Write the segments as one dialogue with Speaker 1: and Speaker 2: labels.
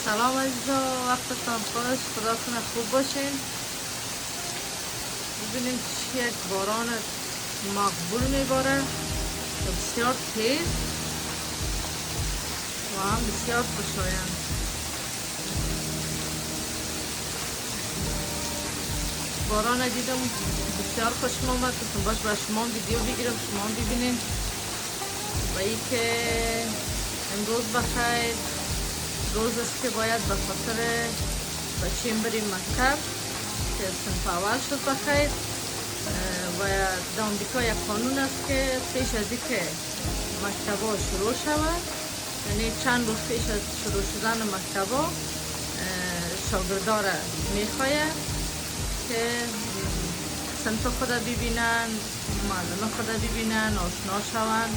Speaker 1: سلام عزیزا، وقتتان خوش. خدا کنه خوب باشین. ببینیم چی یک باران مقبول میباره، بسیار تیز و هم بسیار خوشایند. باران دیدم بسیار خوشم آمد، گفتم باش با شما ویدیو بگیرم، شما ببینین. و ای که امروز بخیر روز است که باید به خاطر بچیم بریم مکتب که صنف اول شد بخیر. و در امریکا یک قانون است که پیش از اینکه مکتب ها شروع شود، یعنی چند روز پیش از شروع شدن مکتب ها شاگردان را میخواید که صنف خود ببینن، معلم خود ببینن، آشنا شوند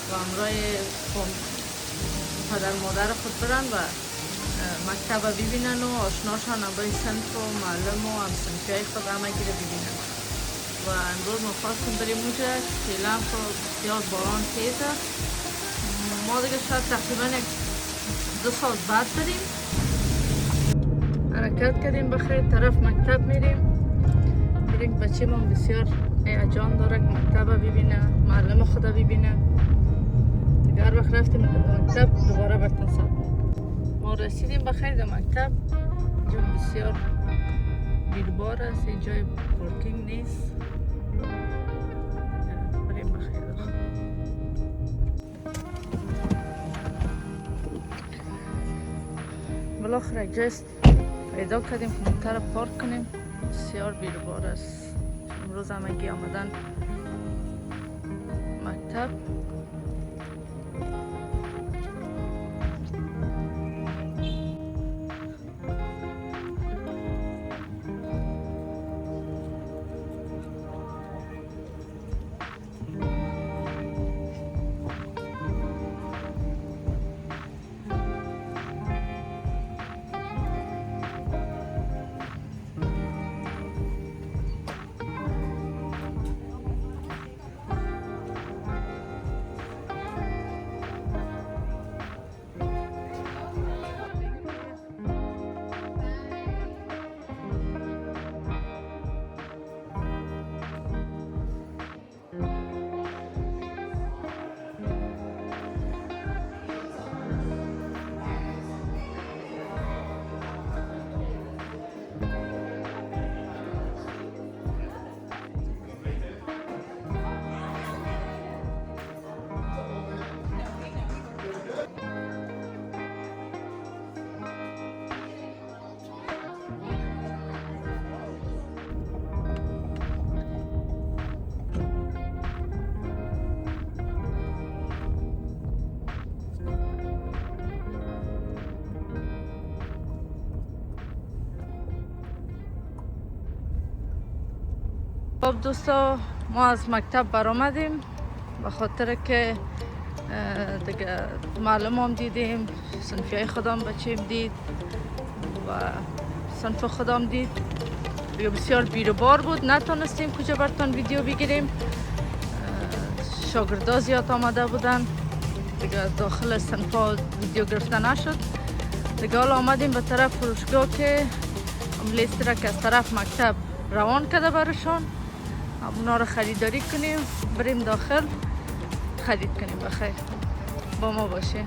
Speaker 1: و همراه پدر مادر خود برن و مکتب ببینن و آشنا شوند، همراه صنف و معلم و همصنفی های خود همه گیره ببینن. و امروز ما خواستیم بریم اونجا، فعلا بسیار باران تیز است. ما دیگه شاید تقریبا 2 ساعت بعد بریم. حرکت کردیم بخیر طرف مکتب میریم. بچه ما بسیار هیجان داره که مکتب ببینه، معلم خود ببینه. دیگه هر وقت رفتیم مکتب دوباره برتن سال. ما رسیدیم بخیر در مکتب. اینجا بسیار بیربار است، اینجای پارکینگ نیست. بریم بخیر داخل. بالاخره جست پیدا کردیم که مکتب پارک کنیم. بسیار بیربار است. امروز همگی آمدن مکتب. خب دوستا، ما از مکتب برآمدیم به خاطر که دیگه معلم هم دیدیم، صنفی های خودم بچیم دید و صنف خودم دید. دیگه بسیار بیروبار بود، نتونستیم کجا براتون ویدیو بگیریم. شاگردا زیاد آمده بودن، دیگه داخل صنف ها ویدیو گرفته نشد. دیگه حالا آمدیم به طرف فروشگاه که لیست را که از طرف مکتب روان کرده برشان، اونا رو خریداری کنیم، بریم داخل خرید کنیم. بخیر با ما باشه.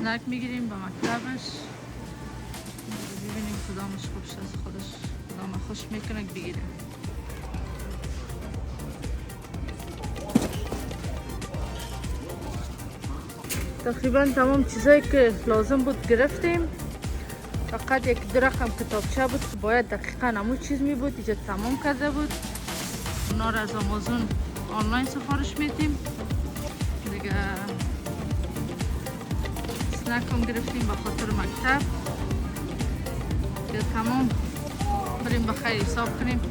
Speaker 1: سنک میگیریم به مکتبش. ببینیم کدامش خوبش از خودش، کدام خوش میکنه بگیریم. تقریبا تمام چیزایی که لازم بود گرفتیم. فقط یک دو رقم کتابچه بود که باید دقیقا همون چیز می بود اینجا تمام کرده بود. اونا رو از آمازون آنلاین سفارش میدیم دیگه. سنک هم گرفتیم به خاطر مکتب که تمام بریم بخیر حساب کنیم.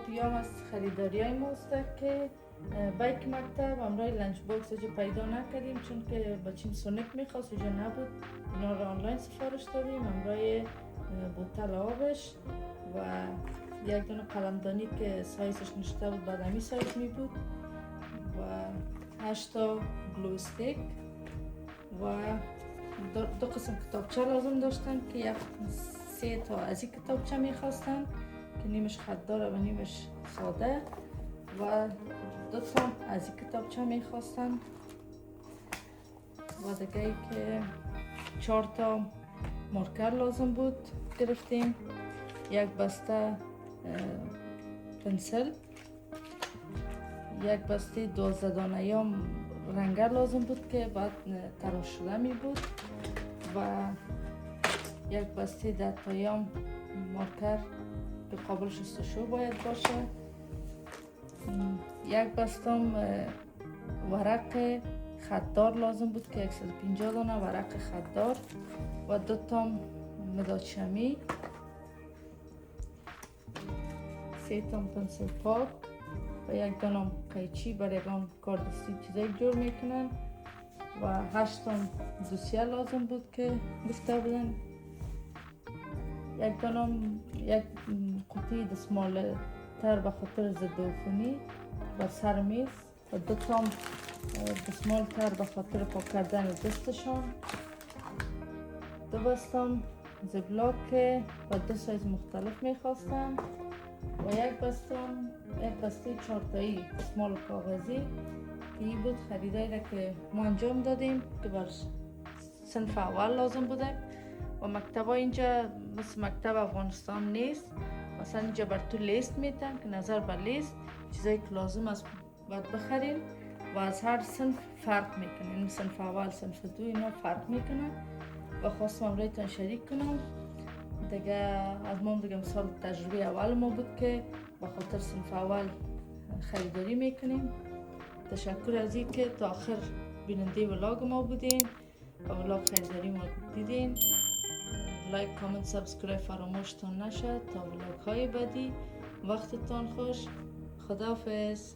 Speaker 1: بیام از خریداری های ماست که بایک مکتب همراه لنچ باکس جو پیدا نکردیم چون که بچیم سونیک میخواست اونجا نبود. اینا رو آنلاین سفارش دادیم همراه بوتل آبش و یک دونه قلمدانی که سایزش نشته بود بعد همی سایز می بود و 8 تا گلو استیک و دو قسم کتابچه لازم داشتن که یک 3 تا از این کتابچه میخواستن که نیمش خط داره و نیمش ساده و 2 تا از این کتابچه میخواستن و دیگه ای که 4 تا مارکر لازم بود گرفتیم. یک بسته پنسل، یک بسته 12 دانه هم رنگر لازم بود که بعد تراش شده می بود و یک بسته 10 تایی هم مارکر که قابل شستشو باید باشه. یک بسته هم ورق خطدار لازم بود که 150 دانه ورق خطدار و 2 تا مداد شمی، 3 تا پنسل پاک و یک دانه قیچی برای کار دستی چیزایی جور میکنن و 8 تا دوسیه لازم بود که گفته بودن. یک دانه یک قوطی دستمال تر به خاطر ضد عفونی و سر میز و 2 تا دستمال تر به خاطر پاک کردن دستشان، 2 بسته زبلاک و 2 سایز مختلف میخواستن و یک بسته 4 تایی دستمال کاغذی. این بود خریدایی را که ما انجام دادیم که بر صنف اول لازم بوده و مکتب اینجا مثل مکتب افغانستان نیست. مثلا اینجا بر تو لیست میتن که نظر بر لیست چیزایی که لازم است باید بخرین و از هر صنف فرق میکنن. صنف اول صنف دو اینا فرق میکنن و خواستم امرایتان شریک کنم دیگه. از ما دیگه مثال تجربه اول ما بود که به خاطر صنف اول خریداری میکنیم. تشکر از این که تا آخر بیننده ولاگ ما بودین و ولاگ خریداری ما دیدین. لایک، کامنت، سابسکرایب فراموشتان نشد تا ولاگ های بعدی. وقتتان خوش. خداحافظ.